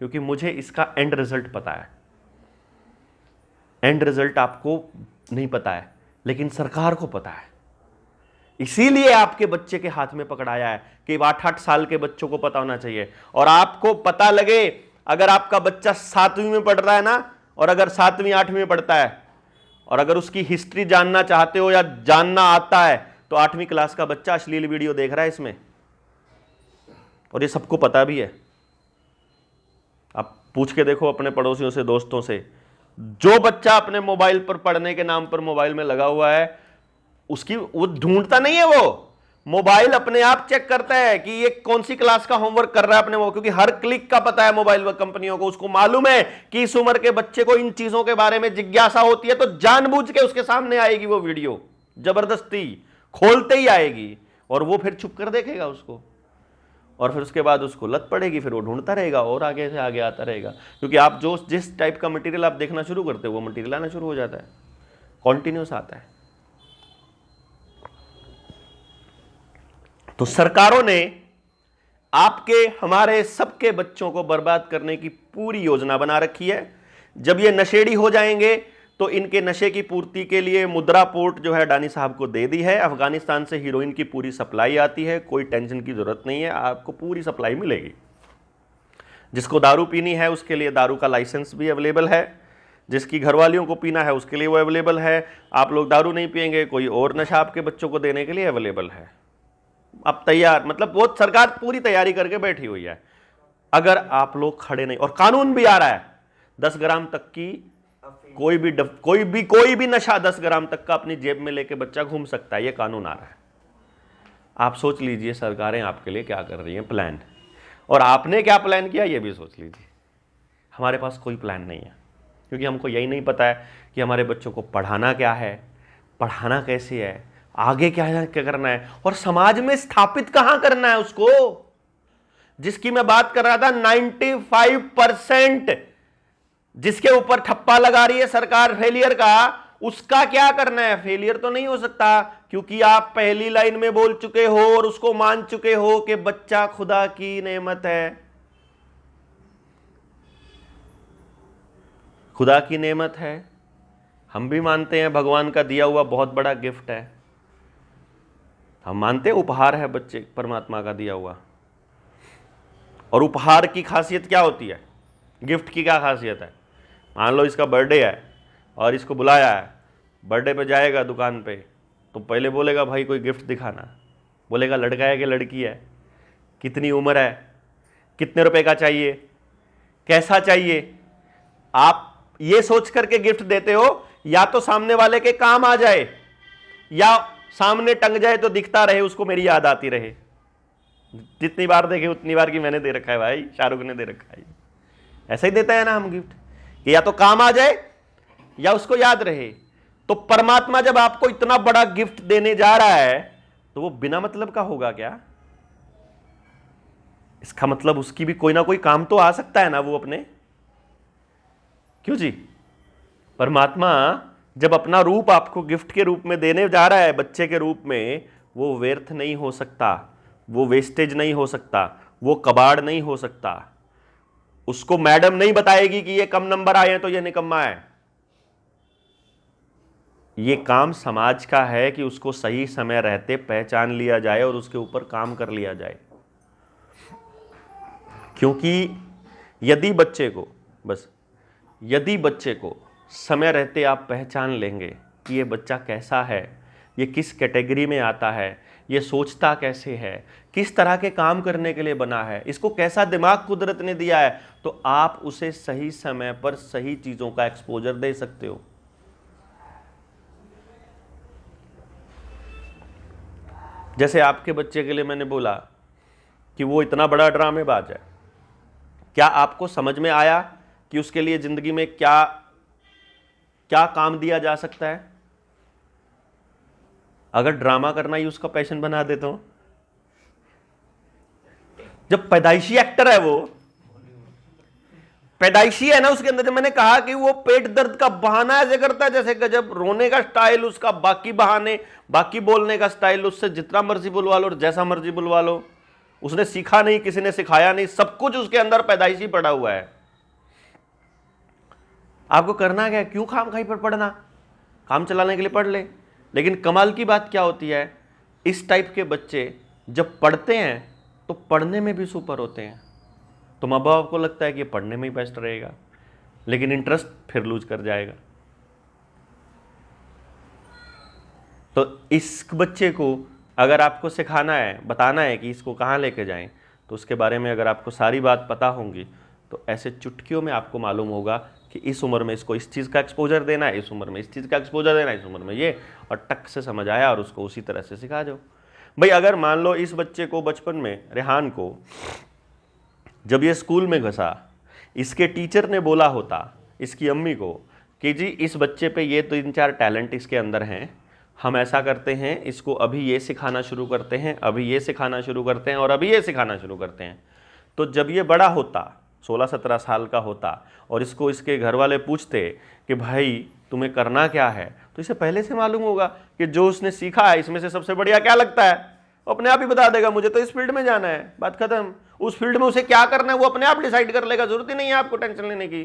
क्योंकि मुझे इसका एंड रिजल्ट पता है। एंड रिजल्ट आपको नहीं पता है, लेकिन सरकार को पता है। इसीलिए आपके बच्चे के हाथ में पकड़ाया है कि 8-8 साल के बच्चों को पता होना चाहिए। और आपको पता लगे, अगर आपका बच्चा 7वीं में पढ़ रहा है ना, और अगर 7वीं 8वीं में पढ़ता है, और अगर उसकी हिस्ट्री जानना चाहते हो या जानना आता है, तो 8वीं क्लास का बच्चा अश्लील वीडियो देख रहा है इसमें, और ये सबको पता भी है। आप पूछ के देखो अपने पड़ोसियों से, दोस्तों से, जो बच्चा अपने मोबाइल पर पढ़ने के नाम पर मोबाइल में लगा हुआ है, उसकी वो ढूंढता नहीं है, वो मोबाइल अपने आप चेक करता है कि ये कौन सी क्लास का होमवर्क कर रहा है अपने वो, क्योंकि हर क्लिक का पता है मोबाइल कंपनियों को। उसको मालूम है कि इस उम्र के बच्चे को इन चीजों के बारे में जिज्ञासा होती है, तो जानबूझ के उसके सामने आएगी वो वीडियो, जबरदस्ती खोलते ही आएगी, और वो फिर छुप कर देखेगा उसको, और फिर उसके बाद उसको लत पड़ेगी, फिर वो ढूंढता रहेगा और आगे से आगे आता रहेगा। क्योंकि आप जो जिस टाइप का मटेरियल आप देखना शुरू करते हो, वो मटेरियल आना शुरू हो जाता है, कॉन्टिन्यूस आता है। तो सरकारों ने आपके, हमारे सबके बच्चों को बर्बाद करने की पूरी योजना बना रखी है। जब ये नशेड़ी हो जाएंगे तो इनके नशे की पूर्ति के लिए मुद्रा पोर्ट जो है अडानी साहब को दे दी है। अफगानिस्तान से हीरोइन की पूरी सप्लाई आती है, कोई टेंशन की जरूरत नहीं है, आपको पूरी सप्लाई मिलेगी। जिसको दारू पीनी है उसके लिए दारू का लाइसेंस भी अवेलेबल है, जिसकी घरवालियों को पीना है उसके लिए वो अवेलेबल है। आप लोग दारू नहीं पिएंगे, कोई और नशा आपके बच्चों को देने के लिए अवेलेबल है। अब तैयार, मतलब वो सरकार पूरी तैयारी करके बैठी हुई है, अगर आप लोग खड़े नहीं। और कानून भी आ रहा है, 10 ग्राम तक की कोई भी नशा 10 ग्राम तक का अपनी जेब में लेके बच्चा घूम सकता है, ये कानून आ रहा है। आप सोच लीजिए सरकारें आपके लिए क्या कर रही हैं प्लान, और आपने क्या प्लान किया ये भी सोच लीजिए। हमारे पास कोई प्लान नहीं है, क्योंकि हमको यही नहीं पता है कि हमारे बच्चों को पढ़ाना क्या है, पढ़ाना कैसे है, आगे क्या करना है, और समाज में स्थापित कहां करना है उसको। जिसकी मैं बात कर रहा था, 95% जिसके ऊपर ठप्पा लगा रही है सरकार फेलियर का, उसका क्या करना है। फेलियर तो नहीं हो सकता, क्योंकि आप पहली लाइन में बोल चुके हो और उसको मान चुके हो कि बच्चा खुदा की नेमत है। खुदा की नेमत है, हम भी मानते हैं, भगवान का दिया हुआ बहुत बड़ा गिफ्ट है, हम मानते हैं उपहार है बच्चे परमात्मा का दिया हुआ। और उपहार की खासियत क्या होती है, गिफ्ट की क्या खासियत है। मान लो इसका बर्थडे है और इसको बुलाया है, बर्थडे पे जाएगा दुकान पे, तो पहले बोलेगा भाई कोई गिफ्ट दिखाना, बोलेगा लड़का है कि लड़की है, कितनी उम्र है, कितने रुपए का चाहिए, कैसा चाहिए। आप ये सोच करके गिफ्ट देते हो, या तो सामने वाले के काम आ जाए, या सामने टंग जाए तो दिखता रहे, उसको मेरी याद आती रहे। जितनी बार देखे उतनी बार की मैंने दे रखा है भाई, शाहरुख ने दे रखा है। ऐसा ही देता है ना हम गिफ्ट, कि या तो काम आ जाए या उसको याद रहे। तो परमात्मा जब आपको इतना बड़ा गिफ्ट देने जा रहा है, तो वो बिना मतलब का होगा क्या। इसका मतलब उसकी भी कोई ना कोई काम तो आ सकता है ना वो अपने। क्यों जी, परमात्मा जब अपना रूप आपको गिफ्ट के रूप में देने जा रहा है बच्चे के रूप में, वो व्यर्थ नहीं हो सकता, वो वेस्टेज नहीं हो सकता, वो कबाड़ नहीं हो सकता। उसको मैडम नहीं बताएगी कि ये कम नंबर आए हैं तो ये निकम्मा है। ये काम समाज का है कि उसको सही समय रहते पहचान लिया जाए और उसके ऊपर काम कर लिया जाए। क्योंकि यदि बच्चे को समय रहते आप पहचान लेंगे कि ये बच्चा कैसा है, ये किस कैटेगरी में आता है, ये सोचता कैसे है, किस तरह के काम करने के लिए बना है, इसको कैसा दिमाग कुदरत ने दिया है, तो आप उसे सही समय पर सही चीज़ों का एक्सपोजर दे सकते हो। जैसे आपके बच्चे के लिए मैंने बोला कि वो इतना बड़ा ड्रामेबाज है, क्या आपको समझ में आया कि उसके लिए ज़िंदगी में क्या क्या काम दिया जा सकता है। अगर ड्रामा करना ही उसका पैशन बना देता हूं, जब पैदाइशी एक्टर है, वो पैदाइशी है ना उसके अंदर। जब मैंने कहा कि वो पेट दर्द का बहाना ऐसे करता है जैसे गजब, रोने का स्टाइल उसका, बाकी बहाने, बाकी बोलने का स्टाइल उससे जितना मर्जी बुलवा लो और जैसा मर्जी बुलवा लो, उसने सीखा नहीं, किसी ने सिखाया नहीं, सब कुछ उसके अंदर पैदाइशी पड़ा हुआ है। आपको करना क्या है? क्यों खामखाई पर पढ़ना? काम चलाने के लिए पढ़ ले। लेकिन कमाल की बात क्या होती है, इस टाइप के बच्चे जब पढ़ते हैं तो पढ़ने में भी सुपर होते हैं। तो माँ बाप को लगता है कि ये पढ़ने में ही बेस्ट रहेगा, लेकिन इंटरेस्ट फिर लूज कर जाएगा। तो इस बच्चे को अगर आपको सिखाना है, बताना है कि इसको कहाँ लेके जाएं, तो उसके बारे में अगर आपको सारी बात पता होंगी तो ऐसे चुटकियों में आपको मालूम होगा कि इस उम्र में इसको इस चीज़ का एक्सपोजर देना है, इस उम्र में इस चीज़ का एक्सपोजर देना है, इस उम्र में ये, और टक से समझ आया और उसको उसी तरह से सिखा दो। भाई अगर मान लो इस बच्चे को बचपन में, रेहान को, जब ये स्कूल में घुसा, इसके टीचर ने बोला होता इसकी अम्मी को कि जी इस बच्चे पे ये 3-4 टैलेंट इसके अंदर हैं, हम ऐसा करते हैं, इसको अभी ये सिखाना शुरू करते हैं, अभी ये सिखाना शुरू करते हैं और अभी ये सिखाना शुरू करते हैं, तो जब ये बड़ा होता, 16-17 साल का होता, और इसको इसके घर वाले पूछते कि भाई तुम्हें करना क्या है, तो इसे पहले से मालूम होगा कि जो उसने सीखा है इसमें से सबसे बढ़िया क्या लगता है, वो अपने आप ही बता देगा, मुझे तो इस फील्ड में जाना है, बात खत्म। उस फील्ड में उसे क्या करना है वो अपने आप डिसाइड कर लेगा, जरूरत ही नहीं है आपको टेंशन लेने की।